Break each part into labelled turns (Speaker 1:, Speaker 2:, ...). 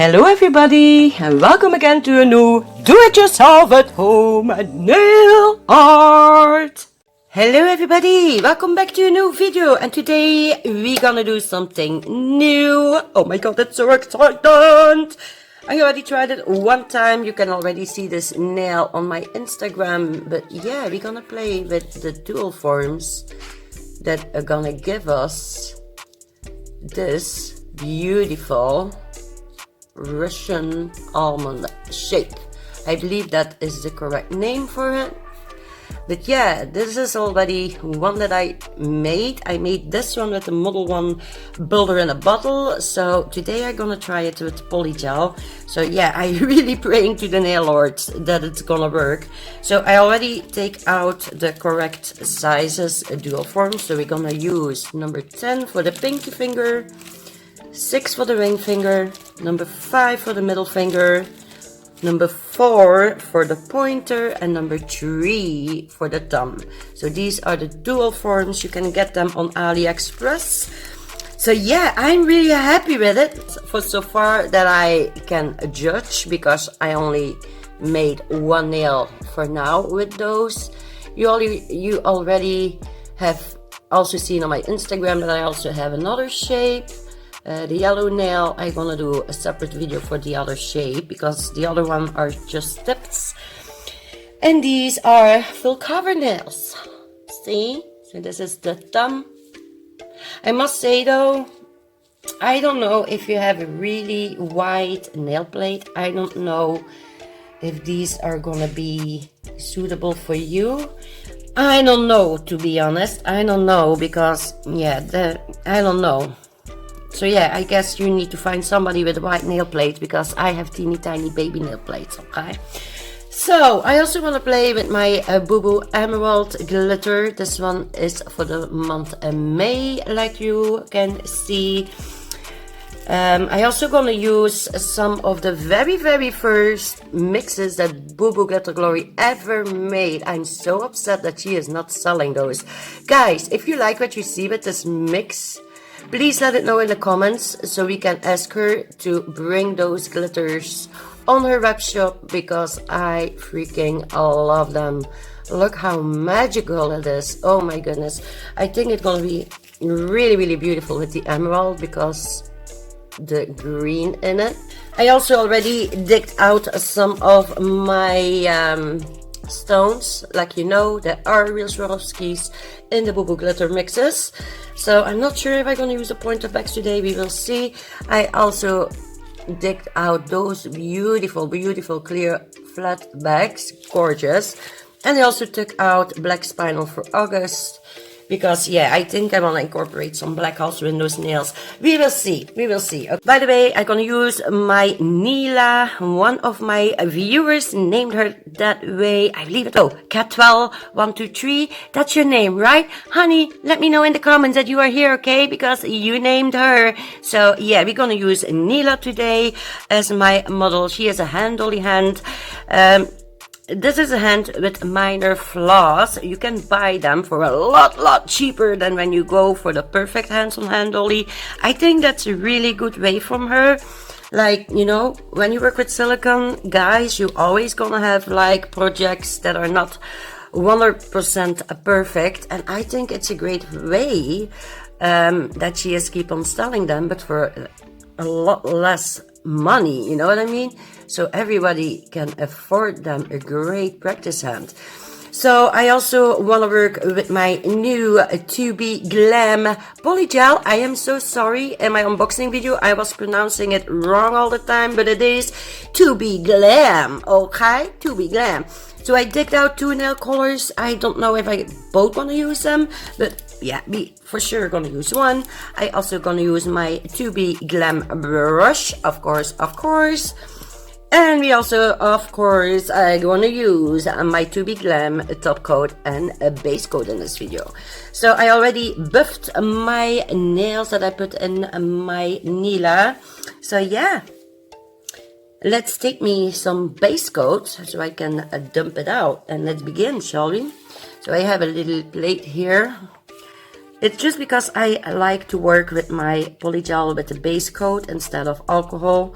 Speaker 1: Hello everybody and welcome again to a new do-it-yourself at home nail art. Hello everybody, welcome back to a new video, and today we're gonna do something new. Oh my god, that's so exciting. I already tried it one time. You can already see this nail on my Instagram, but yeah, we're gonna play with the dual forms that are gonna give us this beautiful Russian almond shape. I believe that is the correct name for it. But yeah, this is already one that I made. I made this one with the Model 1 builder in a bottle. So today I'm gonna try it with polygel. So yeah, I'm really praying to the nail lords that it's gonna work. So I already take out the correct sizes dual form. So we're gonna use number 10 for the pinky finger, 6 for the ring finger, number 5 for the middle finger, number 4 for the pointer, and number 3 for the thumb. So these are the dual forms. You can get them on AliExpress. So yeah, I'm really happy with it for so far that I can judge, because I only made one nail for now with those. You already have also seen on my Instagram that I also have another shape. The yellow nail, I'm gonna do a separate video for the other shape, because the other one are just tips. And these are full cover nails. See? So this is the thumb. I must say though, I don't know if you have a really wide nail plate. I don't know if these are gonna be suitable for you. I don't know, to be honest. I don't know, because yeah, I don't know. So yeah, I guess you need to find somebody with a wide nail plate, because I have teeny tiny baby nail plates, okay? So I also want to play with my Boo Boo Emerald glitter. This one is for the month of May, like you can see. I also gonna use some of the very first mixes that Boo Boo Glitter Glory ever made. I'm so upset that she is not selling those. Guys, if you like what you see with this mix, please let it know in the comments so we can ask her to bring those glitters on her webshop, because I freaking love them. Look how magical it is. Oh my goodness. I think it's gonna be really beautiful with the emerald, because the green in it. I also already digged out some of my stones, like you know, there are real Swarovskis in the Boo Boo glitter mixes. So I'm not sure if I'm gonna use the pointer bags today, we will see. I also digged out those beautiful clear flat bags, gorgeous. And I also took out black spinel for August, because yeah, I think I want to incorporate some black also in those nails. We will see. Okay. By the way, I'm gonna use my Nila. One of my viewers named her that way. I believe it. Oh, Cat12-123. That's your name, right? Honey, let me know in the comments that you are here, okay? Because you named her. So yeah, we're gonna use Nila today as my model. She has a handolly hand. This is a hand with minor flaws. You can buy them for a lot cheaper than when you go for the perfect hands on handolly. I think that's a really good way from her. Like, you know, when you work with silicone, guys, you always gonna have like projects that are not 100% perfect. And I think it's a great way that she is keep on selling them, but for a lot less money, you know what I mean? So everybody can afford them. A great practice hand. So I also want to work with my new tobe Glam polygel. I am so sorry, in my unboxing video I was pronouncing it wrong all the time, but it is tobe Glam, okay? Tobe Glam. So I digged out 2 nail colors. I don't know if I both want to use them, but yeah, we for sure gonna use one. I also gonna use my tobe Glam brush, of course. And we also, of course, I'm gonna use my tobe Glam top coat and a base coat in this video. So I already buffed my nails that I put in my Nila. So yeah, let's take me some base coat so I can dump it out, and let's begin, shall we? So I have a little plate here. It's just because I like to work with my polygel with the base coat instead of alcohol.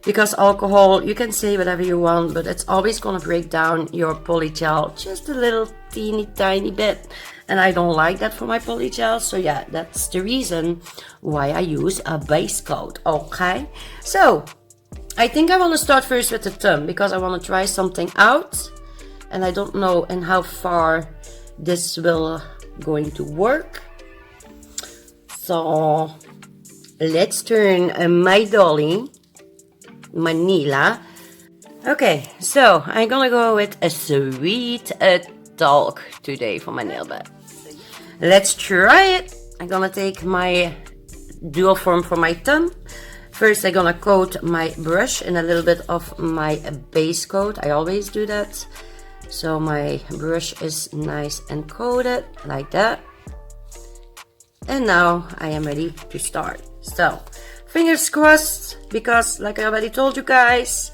Speaker 1: because alcohol, you can say whatever you want, but it's always gonna break down your polygel just a little teeny tiny bit, and I don't like that for my polygel. So yeah, that's the reason why I use a base coat. Okay, so I think I want to start first with the thumb because I want to try something out, and I don't know in how far this will going to work. So let's turn my dolly, Manila. Okay, so I'm gonna go with a sweet talk today for my nail bed. Let's try it. I'm gonna take my dual form for my thumb. First I'm gonna coat my brush in a little bit of my base coat. I always do that. So my brush is nice and coated like that. And now I am ready to start. So fingers crossed, because like I already told you guys,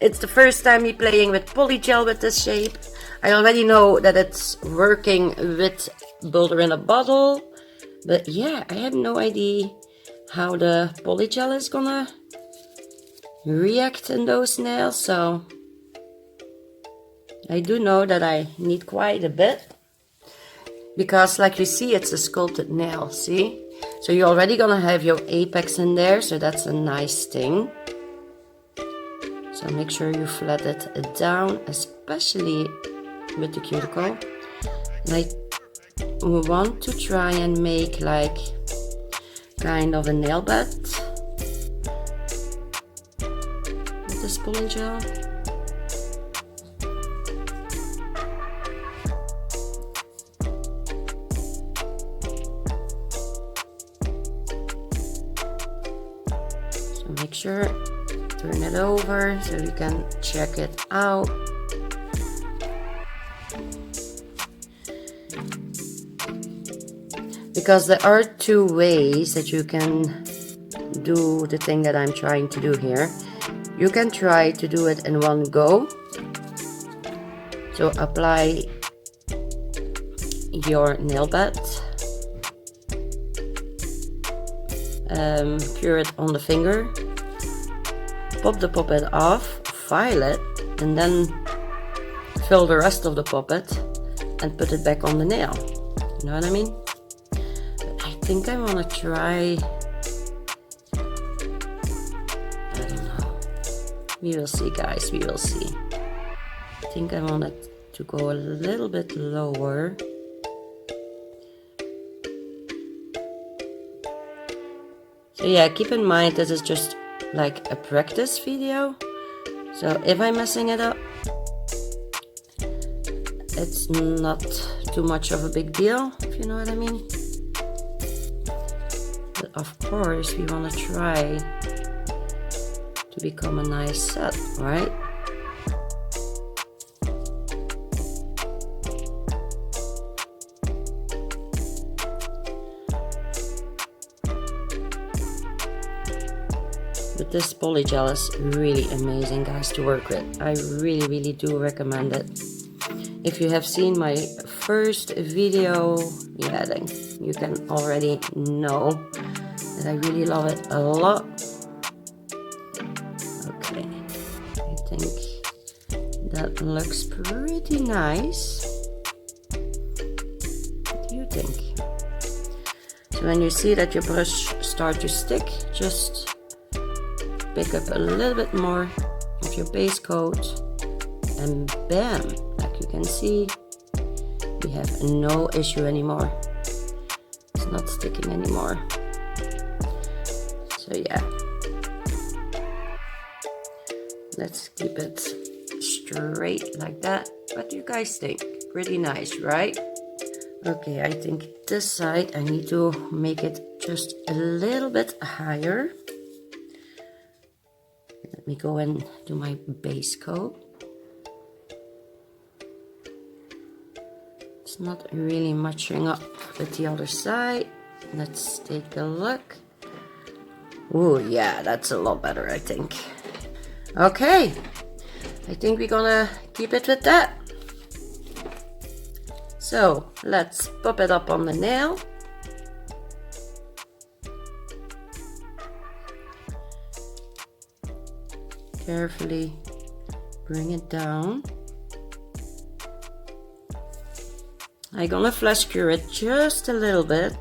Speaker 1: it's the first time me playing with polygel with this shape. I already know that it's working with Boulder in a bottle, but yeah, I have no idea how the polygel is gonna react in those nails. So I do know that I need quite a bit, because like you see, it's a sculpted nail, see? So you're already gonna have your apex in there, so that's a nice thing. So make sure you flat it down, especially with the cuticle. And I want to try and make like kind of a nail bed with this polygel. So make sure, turn it over so you can check it out. Because there are two ways that you can do the thing that I'm trying to do here. You can try to do it in one go. So apply your nail bed, cure it on the finger, pop the puppet off, file it, and then fill the rest of the puppet and put it back on the nail. You know what I mean? But I think I want to try, I don't know. We will see, guys, we will see. I think I want it to go a little bit lower. So yeah, keep in mind this is just like a practice video. So if I'm messing it up, it's not too much of a big deal, if you know what I mean. But of course we want to try to become a nice set, right? But this polygel is really amazing, guys, to work with. I really do recommend it. If you have seen my first video, yeah, then you can already know that I really love it a lot. Okay, I think that looks pretty nice. What do you think? So when you see that your brush starts to stick, just pick up a little bit more of your base coat, and bam, like you can see, we have no issue anymore. It's not sticking anymore. So yeah, let's keep it straight like that. What do you guys think? Pretty nice, right? Okay, I think this side I need to make it just a little bit higher. Let me go and do my base coat. It's not really matching up with the other side. Let's take a look. Oh yeah, that's a lot better, I think. Okay, I think we're gonna keep it with that. So let's pop it up on the nail. carefully bring it down. I'm gonna flush cure it just a little bit,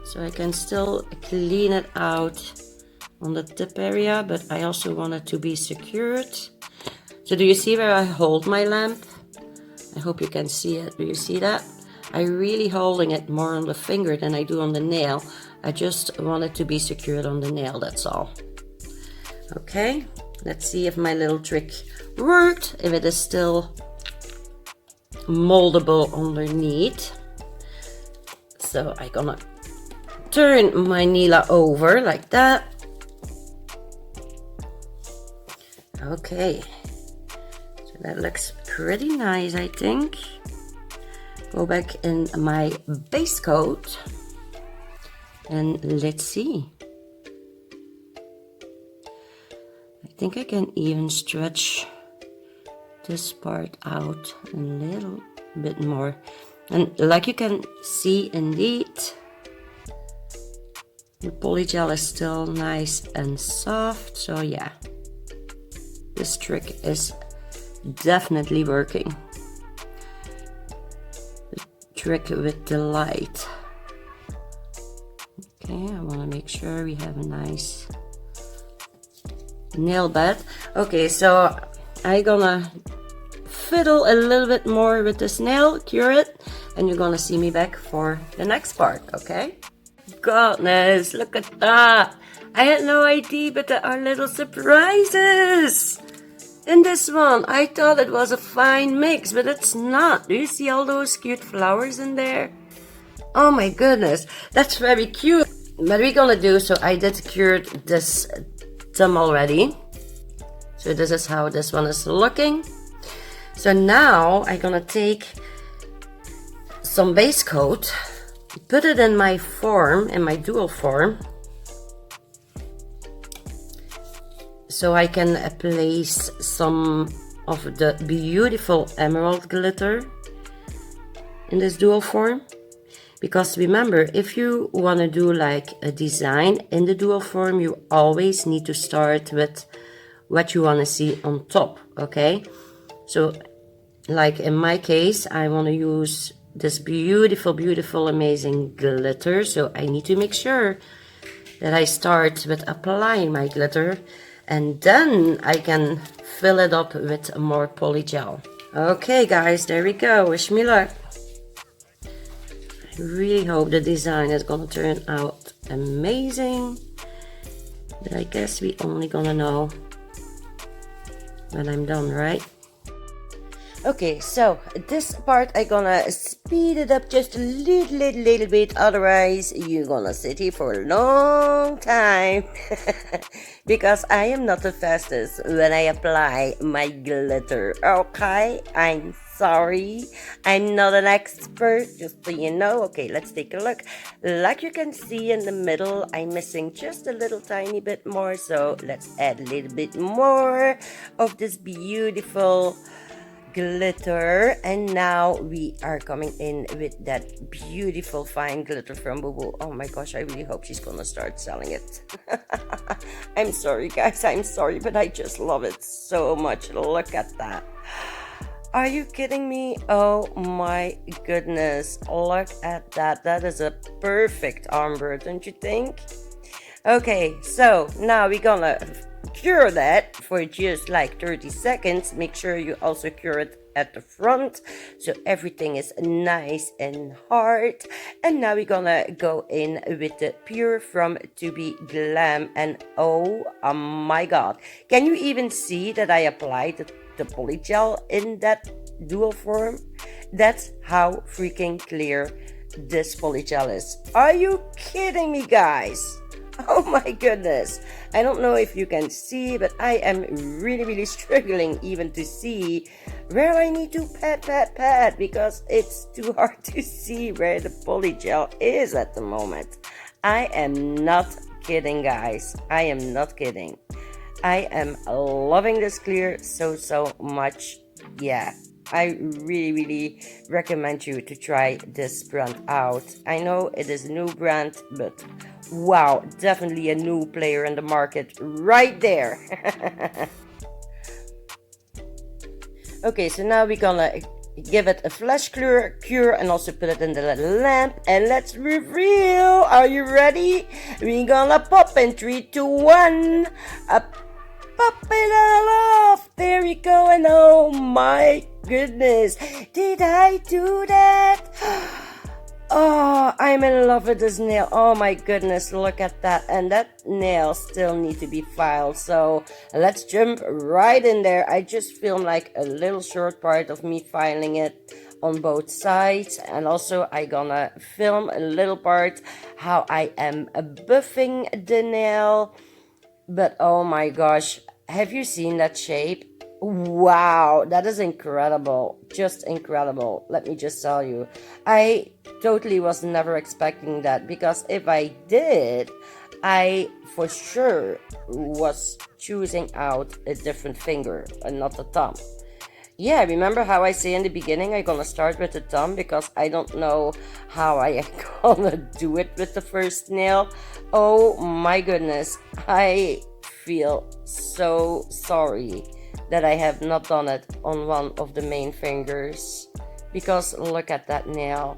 Speaker 1: so I can still clean it out on the tip area, but I also want it to be secured. So do you see where I hold my lamp? I hope you can see it. Do you see that? I'm really holding it more on the finger than I do on the nail. I just want it to be secured on the nail, that's all. Okay, let's see if my little trick worked, if it is still moldable underneath. So I'm gonna turn my Nila over like that. Okay, so that looks pretty nice, I think. Go back in my base coat and let's see. I think I can even stretch this part out a little bit more, and like you can see, indeed the polygel is still nice and soft. So yeah, this trick is definitely working. The trick with the light. Okay, I want to make sure we have a nice nail bed. Okay, so I'm gonna fiddle a little bit more with this nail, cure it, and you're gonna see me back for the next part, okay? Goodness, look at that. I had no idea, but there are little surprises in this one. I thought it was a fine mix, but it's not. Do you see all those cute flowers in there? Oh my goodness, that's very cute. What we're gonna do, so I did cure this thumb already. So this is how this one is looking. So now I'm gonna take some base coat, put it in my form, in my dual form, so I can place some of the beautiful emerald glitter in this dual form. Because remember, if you want to do like a design in the dual form, you always need to start with what you want to see on top, okay? So like in my case, I want to use this beautiful, beautiful, amazing glitter. So I need to make sure that I start with applying my glitter, and then I can fill it up with more polygel. Okay guys, there we go. Wish me luck. I really hope the design is gonna turn out amazing, but I guess we only gonna know when I'm done, right? Okay, so this part I'm gonna speed it up just a little bit, otherwise you're gonna sit here for a long time because I am not the fastest when I apply my glitter, okay? I'm sorry, I'm not an expert, just so you know. Okay, let's take a look. Like you can see in the middle, I'm missing just a little tiny bit more, so let's add a little bit more of this beautiful glitter. And now we are coming in with that beautiful fine glitter from Boo Boo. Oh my gosh, I really hope she's gonna start selling it. I'm sorry guys, I'm sorry, but I just love it so much. Look at that. Are you kidding me? Oh my goodness, look at that. That is a perfect armband, don't you think? Okay, so now we're gonna cure that for just like 30 seconds. Make sure you also cure it at the front so everything is nice and hard. And now we're gonna go in with the Pure from Tobe Glam, and oh my god, can you even see that I applied the polygel in that dual form? That's how freaking clear this polygel is. Are you kidding me guys? Oh my goodness, I don't know if you can see, but I am really struggling even to see where I need to pat because it's too hard to see where the polygel is at the moment. I am not kidding guys, I am not kidding. I am loving this clear so much. Yeah, I really recommend you to try this brand out. I know it is a new brand, but Wow, definitely a new player in the market right there. Okay, so now we're gonna give it a flash cure and also put it in the little lamp, and let's reveal. Are you ready? We're gonna pop in 3, 2, 1. Pop it all off. There we go. And oh my goodness, did I do that? Oh, I'm in love with this nail. Oh my goodness, look at that. And that nail still needs to be filed. So let's jump right in there. I just filmed like a little short part of me filing it on both sides. And also I gonna film a little part how I am buffing the nail. But oh my gosh, have you seen that shape? Wow, that is incredible. Just incredible. Let me just tell you. I totally was never expecting that, because if I did, I for sure was choosing out a different finger and not the thumb. Yeah, remember how I say in the beginning I'm gonna start with the thumb because I don't know how I am gonna do it with the first nail. Oh my goodness, I feel so sorry that I have not done it on one of the main fingers, because look at that nail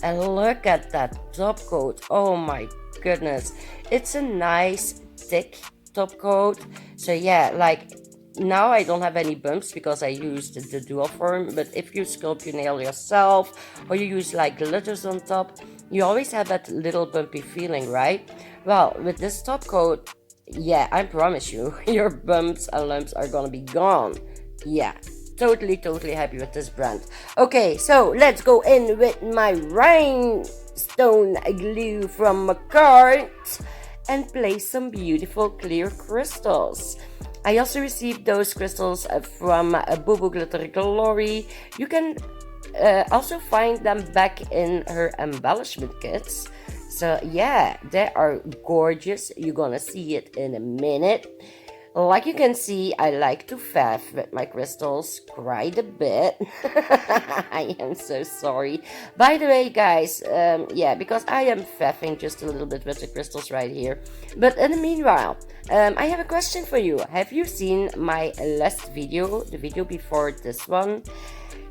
Speaker 1: and look at that top coat. Oh my goodness, it's a nice thick top coat. So yeah, like now I don't have any bumps because I used the dualform, but if you sculpt your nail yourself or you use like glitters on top, you always have that little bumpy feeling, right? Well, with this top coat, yeah, I promise you, your bumps and lumps are gonna be gone. Yeah, totally happy with this brand. Okay, so let's go in with my rhinestone glue from Makartt and place some beautiful clear crystals. I also received those crystals from Boo Boo Glitter Glory. You can also find them back in her embellishment kits. So yeah, they are gorgeous. You're gonna see it in a minute. Like you can see, I like to faff with my crystals quite a bit. I am so sorry. By the way, guys, yeah, because I am faffing just a little bit with the crystals right here. But in the meanwhile, I have a question for you. Have you seen my last video, the video before this one?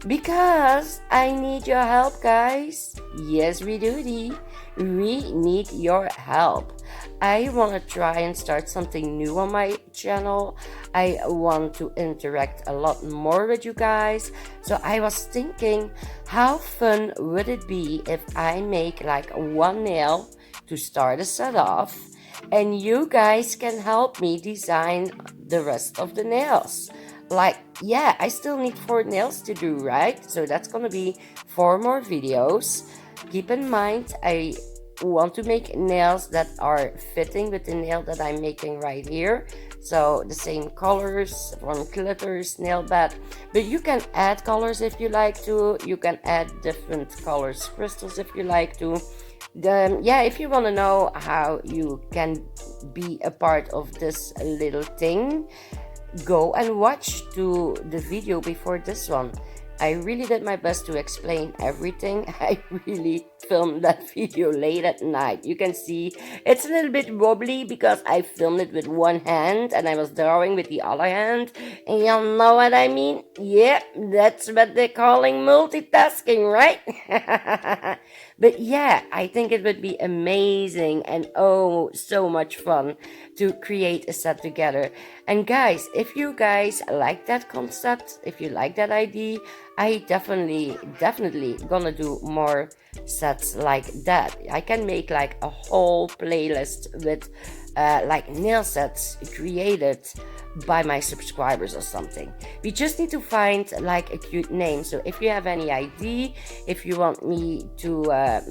Speaker 1: Because I need your help, guys. Yes, we do. We need your help. I want to try and start something new on my channel. I want to interact a lot more with you guys. So I was thinking, how fun would it be if I make like one nail to start a set off, and you guys can help me design the rest of the nails. Like, yeah, I still need 4 nails to do, right? So that's gonna be 4 more videos. Keep in mind, I want to make nails that are fitting with the nail that I'm making right here. So the same colors from glitters, nail bed. But you can add colors if you like to. You can add different colors, crystals if you like to. Yeah, if you want to know how you can be a part of this little thing, go and watch to the video before this one. I really did my best to explain everything. I really filmed that video late at night. You can see it's a little bit wobbly because I filmed it with one hand and I was drawing with the other hand. And you know what I mean? Yeah, that's what they're calling multitasking, right? But yeah, I think it would be amazing and oh, so much fun to create a set together. And guys, if you guys like that concept, if you like that idea, I definitely gonna do more sets like that. I can make like a whole playlist with like nail sets created by my subscribers or something. We just need to find like a cute name. So if you have any idea, if you want me to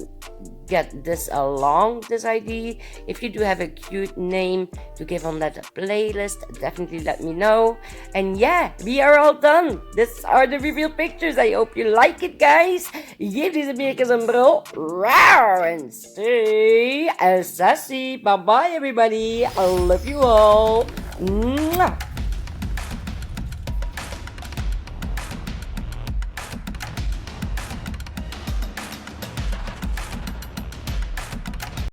Speaker 1: get this along, this idea, if you do have a cute name to give on that playlist, definitely let me know. And yeah, we are all done. These are the reveal pictures. I hope you like it, guys. Give deze beertjes een brul. Rawr, and stay sassy. Bye bye, everybody. I love you all. Mwah.